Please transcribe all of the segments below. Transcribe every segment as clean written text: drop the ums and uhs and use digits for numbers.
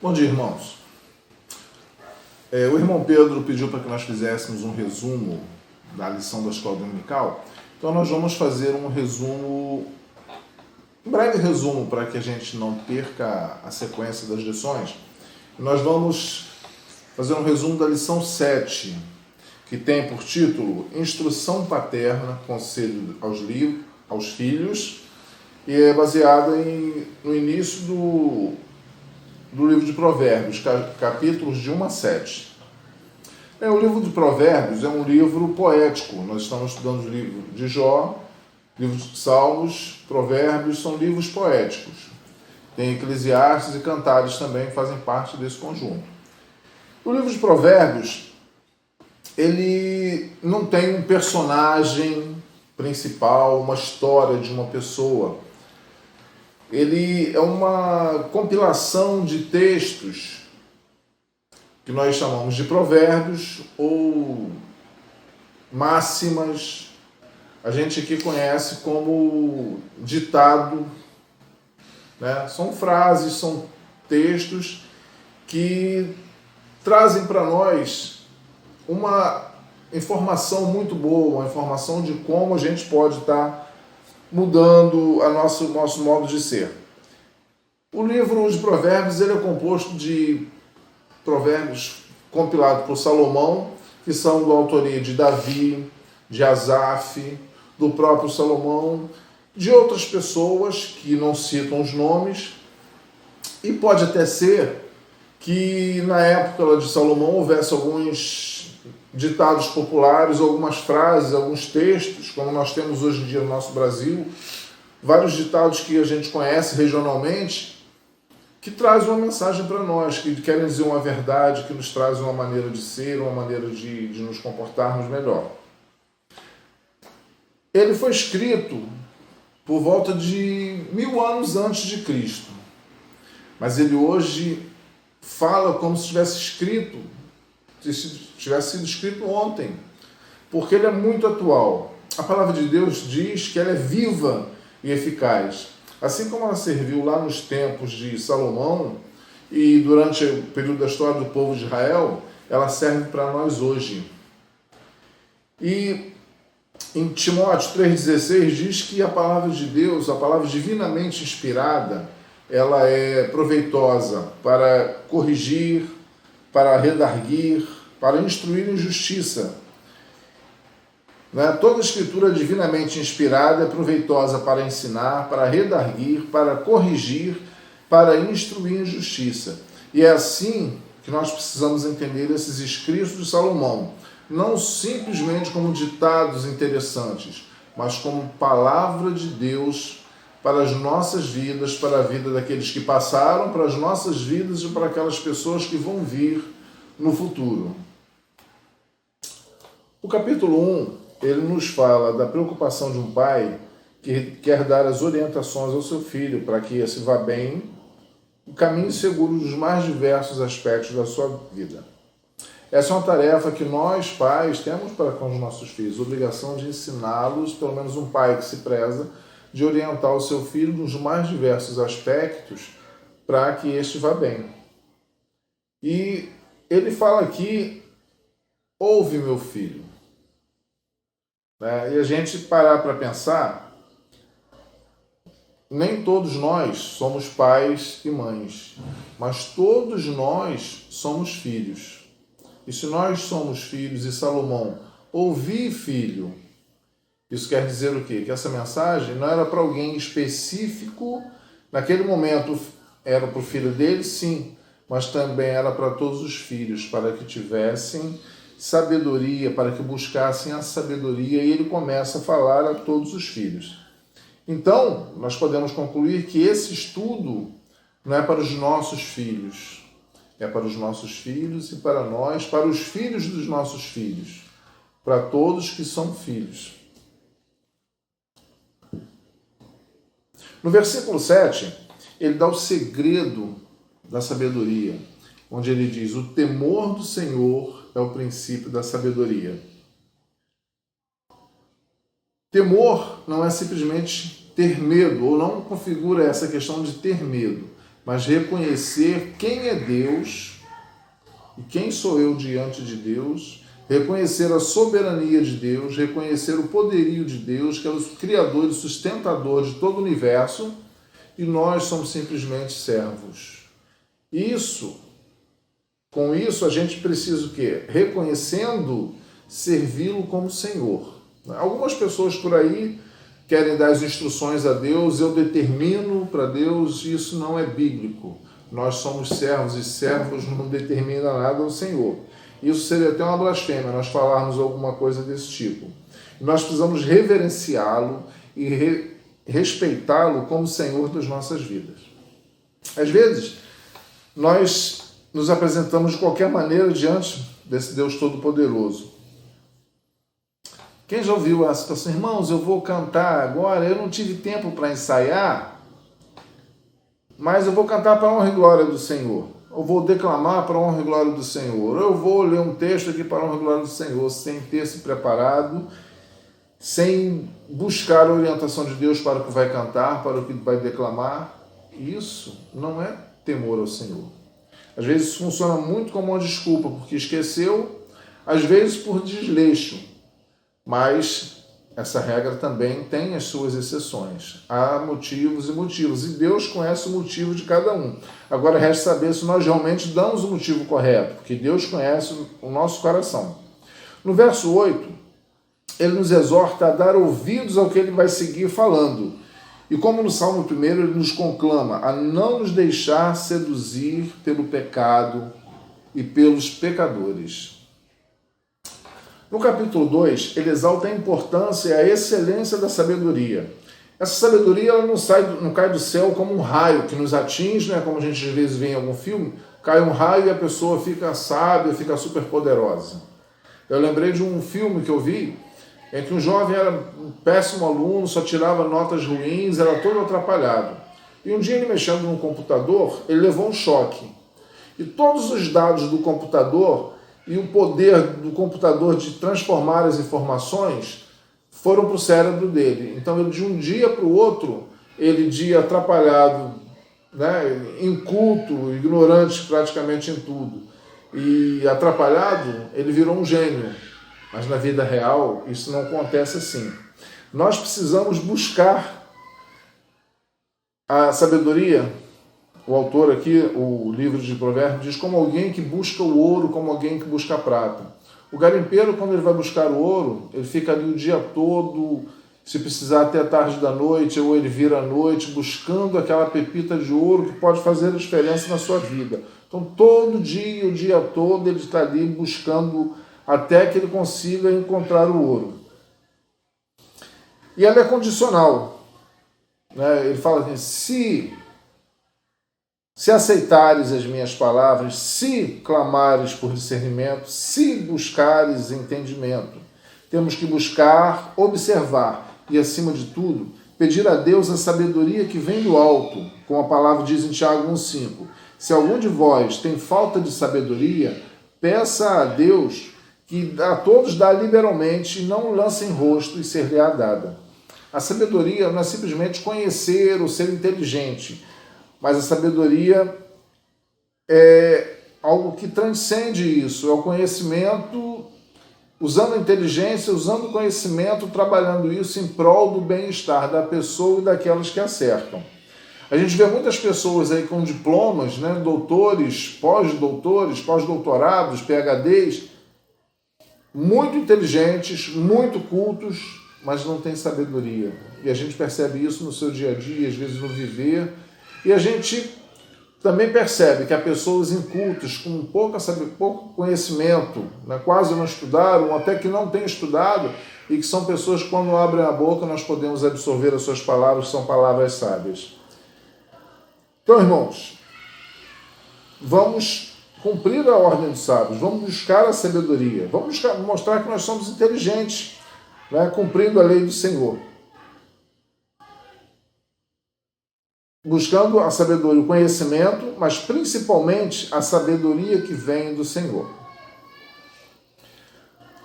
Bom dia, irmãos. O irmão Pedro pediu para que nós fizéssemos um resumo da lição da escola dominical. Então nós vamos fazer um breve resumo para que a gente não perca a sequência das lições. Nós vamos fazer um resumo da lição 7, que tem por título Instrução Paterna, Conselho aos Filhos, e é baseada no início do livro de Provérbios, capítulos de 1 a 7. O livro de Provérbios é um livro poético. Nós estamos estudando o livro de Jó, livro de Salmos, Provérbios, são livros poéticos. Tem Eclesiastes e Cantares também, que fazem parte desse conjunto. O livro de Provérbios, ele não tem um personagem principal, uma história de uma pessoa. Ele é uma compilação de textos que nós chamamos de provérbios ou máximas. A gente aqui conhece como ditado, né? São frases, são textos que trazem para nós uma informação muito boa, uma informação de como a gente pode estar mudando nosso modo de ser. O livro de Provérbios ele é composto de provérbios compilados por Salomão, que são da autoria de Davi, de Asaf, do próprio Salomão, de outras pessoas que não citam os nomes, e pode até ser que na época de Salomão houvesse alguns ditados populares, algumas frases, alguns textos, como nós temos hoje em dia no nosso Brasil, vários ditados que a gente conhece regionalmente, que trazem uma mensagem para nós, que querem dizer uma verdade, que nos trazem uma maneira de ser, uma maneira de nos comportarmos melhor. Ele foi escrito por volta de 1000 anos antes de Cristo, mas ele hoje fala como se tivesse sido escrito ontem, porque ele é muito atual. A palavra de Deus diz que ela é viva e eficaz. Assim como ela serviu lá nos tempos de Salomão e durante o período da história do povo de Israel, ela serve para nós hoje. E em Timóteo 3,16 diz que a palavra de Deus, a palavra divinamente inspirada, ela é proveitosa para corrigir, para redarguir, para instruir em justiça. Toda a escritura divinamente inspirada é proveitosa para ensinar, para redarguir, para corrigir, para instruir em justiça. E é assim que nós precisamos entender esses escritos de Salomão, não simplesmente como ditados interessantes, mas como palavra de Deus para as nossas vidas, para a vida daqueles que passaram, para as nossas vidas e para aquelas pessoas que vão vir no futuro. O capítulo 1, ele nos fala da preocupação de um pai que quer dar as orientações ao seu filho para que esse vá bem, o caminho seguro dos mais diversos aspectos da sua vida. Essa é uma tarefa que nós, pais, temos para com os nossos filhos, a obrigação de ensiná-los, pelo menos um pai que se preza, de orientar o seu filho nos mais diversos aspectos para que este vá bem. E ele fala aqui, ouve meu filho. E a gente parar para pensar, nem todos nós somos pais e mães, mas todos nós somos filhos. E se nós somos filhos e Salomão, ouvi filho, isso quer dizer o quê? Que essa mensagem não era para alguém específico, naquele momento era para o filho dele, sim, mas também era para todos os filhos, para que tivessem sabedoria, para que buscassem a sabedoria, e ele começa a falar a todos os filhos. Então, nós podemos concluir que esse estudo não é para os nossos filhos, é para os nossos filhos e para nós, para os filhos dos nossos filhos, para todos que são filhos. No versículo 7, ele dá o segredo da sabedoria, onde ele diz: o temor do Senhor é o princípio da sabedoria. Temor não é simplesmente ter medo, ou não configura essa questão de ter medo. mas reconhecer quem é Deus e quem sou eu diante de Deus, reconhecer a soberania de Deus, reconhecer o poderio de Deus, que é o Criador e sustentador de todo o universo, e nós somos simplesmente servos. Com isso a gente precisa o quê? Reconhecendo servi-lo como Senhor. Algumas pessoas por aí querem dar as instruções a Deus, eu determino para Deus, isso não é bíblico. Nós somos servos e servos não determina nada ao Senhor. Isso seria até uma blasfêmia, nós falarmos alguma coisa desse tipo. Nós precisamos reverenciá-lo e respeitá-lo como Senhor das nossas vidas. Às vezes, nós nos apresentamos de qualquer maneira diante desse Deus Todo-Poderoso. Quem já ouviu a situação? Irmãos, eu vou cantar agora, eu não tive tempo para ensaiar, mas eu vou cantar para a honra e glória do Senhor. Eu vou declamar para a honra e glória do Senhor. Eu vou ler um texto aqui para a honra e glória do Senhor, sem ter se preparado, sem buscar a orientação de Deus para o que vai cantar, para o que vai declamar. Isso não é temor ao Senhor. Às vezes isso funciona muito como uma desculpa, porque esqueceu, às vezes por desleixo. Mas essa regra também tem as suas exceções. Há motivos e motivos, e Deus conhece o motivo de cada um. Agora resta saber se nós realmente damos o motivo correto, porque Deus conhece o nosso coração. No verso 8, ele nos exorta a dar ouvidos ao que ele vai seguir falando. E como no Salmo 1, ele nos conclama a não nos deixar seduzir pelo pecado e pelos pecadores. No capítulo 2, ele exalta a importância e a excelência da sabedoria. Essa sabedoria ela não cai do céu como um raio que nos atinge, né? Como a gente às vezes vê em algum filme, cai um raio e a pessoa fica sábia, fica super poderosa. Eu lembrei de um filme que eu vi, em que um jovem era um péssimo aluno, só tirava notas ruins, era todo atrapalhado. E um dia ele mexendo no computador, ele levou um choque. E todos os dados do computador e o poder do computador de transformar as informações foram para o cérebro dele. Então, ele, de um dia para o outro, ele de atrapalhado, né, inculto, ignorante praticamente em tudo, e atrapalhado, ele virou um gênio. Mas na vida real, isso não acontece assim. Nós precisamos buscar a sabedoria. O autor aqui, o livro de Provérbios, diz como alguém que busca o ouro, como alguém que busca a prata. O garimpeiro, quando ele vai buscar o ouro, ele fica ali o dia todo, se precisar até tarde da noite, ou ele vira à noite, buscando aquela pepita de ouro que pode fazer a diferença na sua vida. Então, todo dia, o dia todo, ele está ali buscando até que ele consiga encontrar o ouro. E ela é condicional. Né? Ele fala assim, se aceitares as minhas palavras, se clamares por discernimento, se buscares entendimento. Temos que buscar, observar e, acima de tudo, pedir a Deus a sabedoria que vem do alto, como a palavra diz em Tiago 1,5. Se algum de vós tem falta de sabedoria, peça a Deus que a todos dá liberalmente e não lance em rosto e ser-lhe-á dada. A sabedoria não é simplesmente conhecer ou ser inteligente, mas a sabedoria é algo que transcende isso, é o conhecimento, usando a inteligência, usando o conhecimento, trabalhando isso em prol do bem-estar da pessoa e daquelas que acertam. A gente vê muitas pessoas aí com diplomas, né, doutores, pós-doutorados, PhDs, muito inteligentes, muito cultos, mas não tem sabedoria. E a gente percebe isso no seu dia a dia, às vezes no viver. E a gente também percebe que há pessoas incultas, com pouco conhecimento, né, quase não estudaram, ou até que não têm estudado, e que são pessoas que quando abrem a boca nós podemos absorver as suas palavras, são palavras sábias. Então, irmãos, vamos cumprir a ordem dos sábios, vamos buscar a sabedoria, vamos mostrar que nós somos inteligentes, né, cumprindo a lei do Senhor. Buscando a sabedoria, o conhecimento, mas principalmente a sabedoria que vem do Senhor.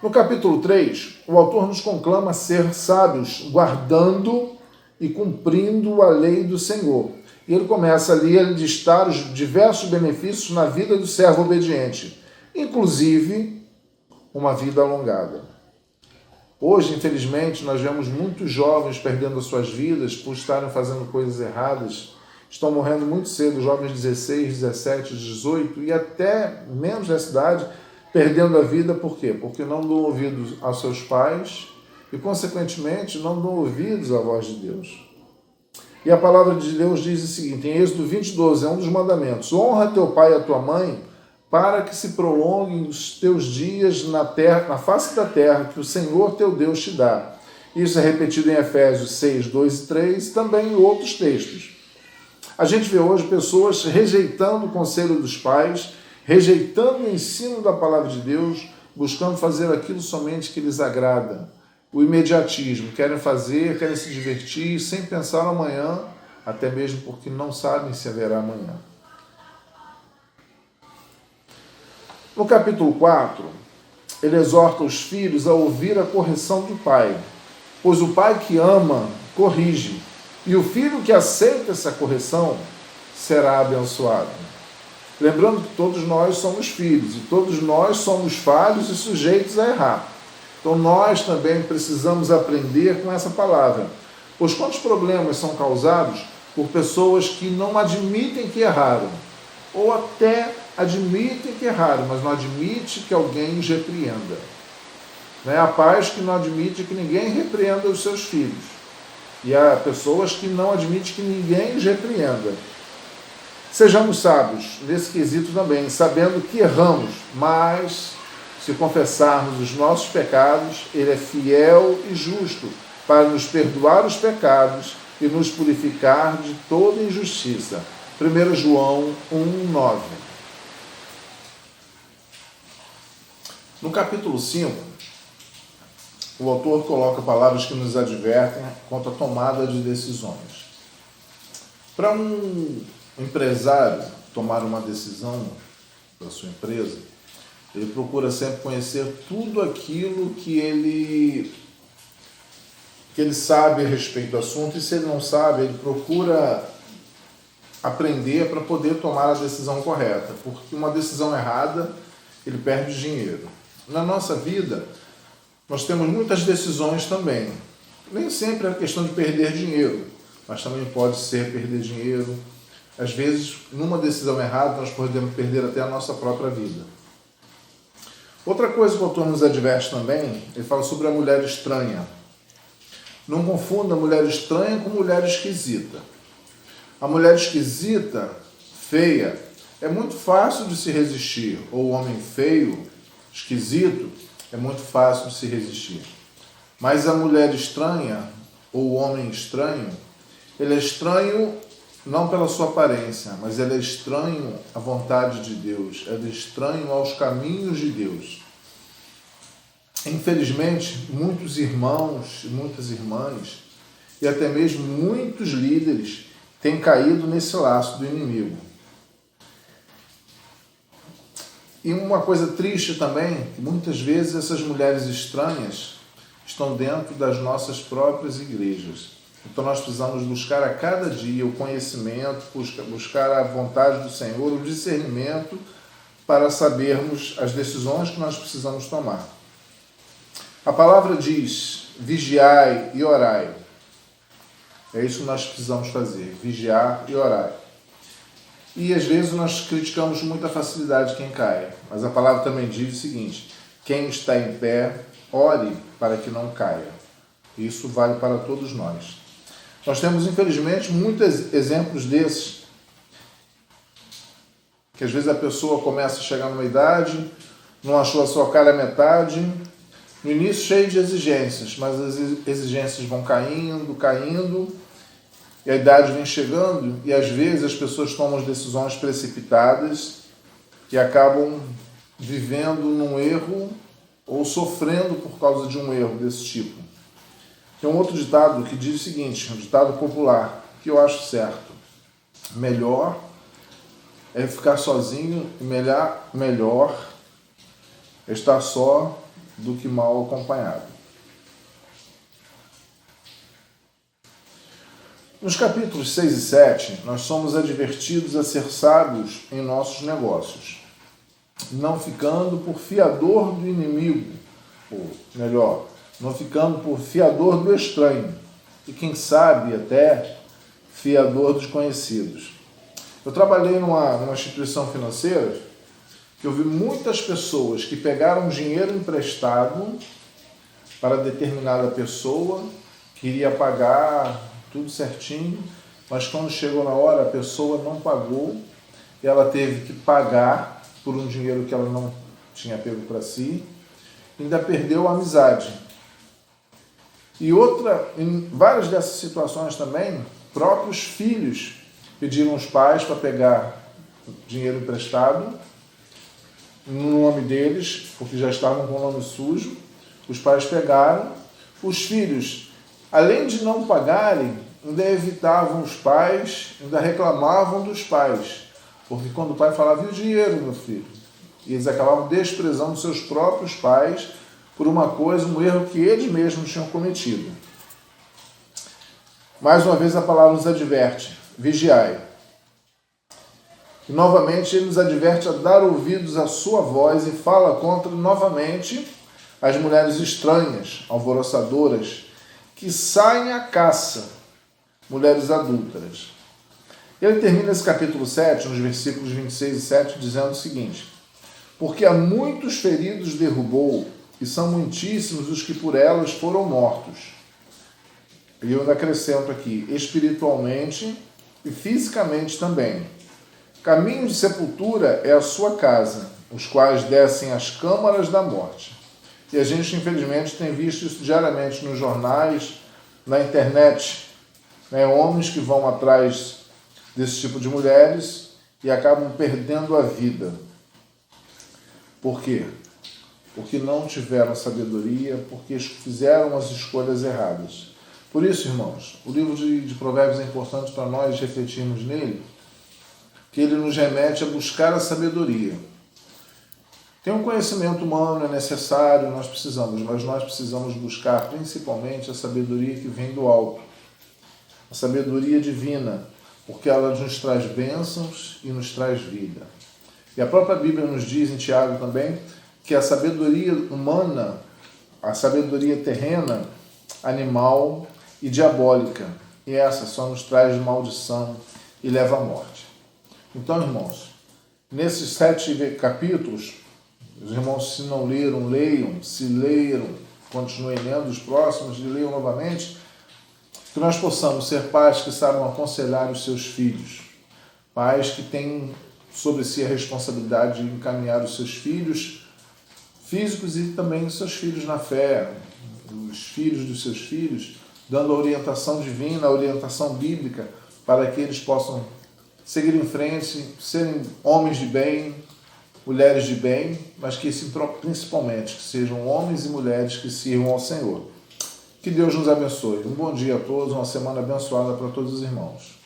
No capítulo 3, o autor nos conclama a ser sábios, guardando e cumprindo a lei do Senhor. E ele começa ali a listar os diversos benefícios na vida do servo obediente, inclusive uma vida alongada. Hoje, infelizmente, nós vemos muitos jovens perdendo as suas vidas por estarem fazendo coisas erradas. Estão morrendo muito cedo, jovens de 16, 17, 18 e até menos dessa idade, perdendo a vida. Por quê? Porque não dão ouvidos aos seus pais e, consequentemente, não dão ouvidos à voz de Deus. E a palavra de Deus diz o seguinte, em Êxodo 20:12, é um dos mandamentos: honra teu pai e a tua mãe, para que se prolonguem os teus dias na terra, na face da terra, que o Senhor teu Deus te dá. Isso é repetido em Efésios 6:2 e 3, e também em outros textos. A gente vê hoje pessoas rejeitando o conselho dos pais, rejeitando o ensino da palavra de Deus, buscando fazer aquilo somente que lhes agrada. O imediatismo, querem fazer, querem se divertir, sem pensar no amanhã, até mesmo porque não sabem se haverá amanhã. No capítulo 4, ele exorta os filhos a ouvir a correção do pai, pois o pai que ama, corrige, e o filho que aceita essa correção será abençoado. Lembrando que todos nós somos filhos, e todos nós somos falhos e sujeitos a errar. Então nós também precisamos aprender com essa palavra, pois quantos problemas são causados por pessoas que não admitem que erraram, ou até admitem que erraram, mas não admitem que alguém os repreenda. Há pais que não admitem que ninguém repreenda os seus filhos, e há pessoas que não admitem que ninguém os repreenda. Sejamos sábios nesse quesito também, sabendo que erramos, mas se confessarmos os nossos pecados, ele é fiel e justo para nos perdoar os pecados e nos purificar de toda injustiça. 1 João 1:9. No capítulo 5, o autor coloca palavras que nos advertem quanto à tomada de decisões. Para um empresário tomar uma decisão da sua empresa, ele procura sempre conhecer tudo aquilo que ele sabe a respeito do assunto, e se ele não sabe, ele procura aprender para poder tomar a decisão correta, porque uma decisão errada, ele perde dinheiro. Na nossa vida, nós temos muitas decisões também. Nem sempre é questão de perder dinheiro, mas também pode ser perder dinheiro. Às vezes, numa decisão errada, nós podemos perder até a nossa própria vida. Outra coisa que o autor nos adverte também, ele fala sobre a mulher estranha. Não confunda a mulher estranha com mulher esquisita. A mulher esquisita, feia, é muito fácil de se resistir. Ou o homem feio, esquisito, é muito fácil de se resistir. Mas a mulher estranha, ou o homem estranho, ele é estranho não pela sua aparência, mas ele é estranho à vontade de Deus, ele é estranho aos caminhos de Deus. Infelizmente, muitos irmãos e muitas irmãs, e até mesmo muitos líderes, têm caído nesse laço do inimigo. E uma coisa triste também, que muitas vezes essas mulheres estranhas estão dentro das nossas próprias igrejas. Então nós precisamos buscar a cada dia o conhecimento, buscar a vontade do Senhor, o discernimento, para sabermos as decisões que nós precisamos tomar. A palavra diz: vigiai e orai. É isso que nós precisamos fazer, vigiar e orar. E às vezes nós criticamos com muita facilidade quem cai, mas a palavra também diz o seguinte: quem está em pé, ore para que não caia. Isso vale para todos nós. Nós temos, infelizmente, muitos exemplos desses, que às vezes a pessoa começa a chegar numa idade, não achou a sua cara metade, no início cheio de exigências, mas as exigências vão caindo, e a idade vem chegando, e às vezes as pessoas tomam decisões precipitadas e acabam vivendo num erro ou sofrendo por causa de um erro desse tipo. Tem um outro ditado que diz o seguinte, um ditado popular, que eu acho certo: melhor é ficar sozinho e melhor é estar só do que mal acompanhado. Nos capítulos 6 e 7, nós somos advertidos a ser sábios em nossos negócios, não ficando por fiador do inimigo, ou melhor, não ficando por fiador do estranho, e quem sabe até fiador dos conhecidos. Eu trabalhei numa instituição financeira que eu vi muitas pessoas que pegaram dinheiro emprestado para determinada pessoa, que iria pagar tudo certinho, mas quando chegou na hora a pessoa não pagou, e ela teve que pagar por um dinheiro que ela não tinha pego para si, ainda perdeu a amizade. E em várias dessas situações também, próprios filhos pediram os pais para pegar dinheiro emprestado no nome deles, porque já estavam com o nome sujo. Os pais pegaram, os filhos, além de não pagarem, ainda evitavam os pais, ainda reclamavam dos pais, porque quando o pai falava, e o dinheiro, meu filho? E eles acabavam desprezando seus próprios pais por uma coisa, um erro que eles mesmos tinham cometido. Mais uma vez a palavra nos adverte, vigiai. E novamente ele nos adverte a dar ouvidos à sua voz e fala contra, novamente, as mulheres estranhas, alvoroçadoras, que saem à caça, mulheres adúlteras. Ele termina esse capítulo 7, nos versículos 26 e 7, dizendo o seguinte: porque há muitos feridos derrubou, e são muitíssimos os que por elas foram mortos. E eu ainda acrescento aqui, espiritualmente e fisicamente também. Caminho de sepultura é a sua casa, os quais descem às câmaras da morte. E a gente, infelizmente, tem visto isso diariamente nos jornais, na internet, homens que vão atrás desse tipo de mulheres e acabam perdendo a vida. Por quê? Porque não tiveram sabedoria, porque fizeram as escolhas erradas. Por isso, irmãos, o livro de Provérbios é importante para nós refletirmos nele, que ele nos remete a buscar a sabedoria. Tem um conhecimento humano, é necessário, nós precisamos, mas nós precisamos buscar principalmente a sabedoria que vem do alto, a sabedoria divina, porque ela nos traz bênçãos e nos traz vida. E a própria Bíblia nos diz, em Tiago também, que a sabedoria humana, a sabedoria terrena, animal e diabólica, e essa só nos traz maldição e leva à morte. Então, irmãos, nesses 7 capítulos, os irmãos, se não leram, leiam, se leram, continuem lendo, os próximos, e leiam novamente, que nós possamos ser pais que saibam aconselhar os seus filhos, pais que têm sobre si a responsabilidade de encaminhar os seus filhos físicos e também os seus filhos na fé, os filhos dos seus filhos, dando a orientação divina, a orientação bíblica, para que eles possam seguir em frente, serem homens de bem, mulheres de bem, mas que principalmente que sejam homens e mulheres que sirvam ao Senhor. Que Deus nos abençoe. Um bom dia a todos, uma semana abençoada para todos os irmãos.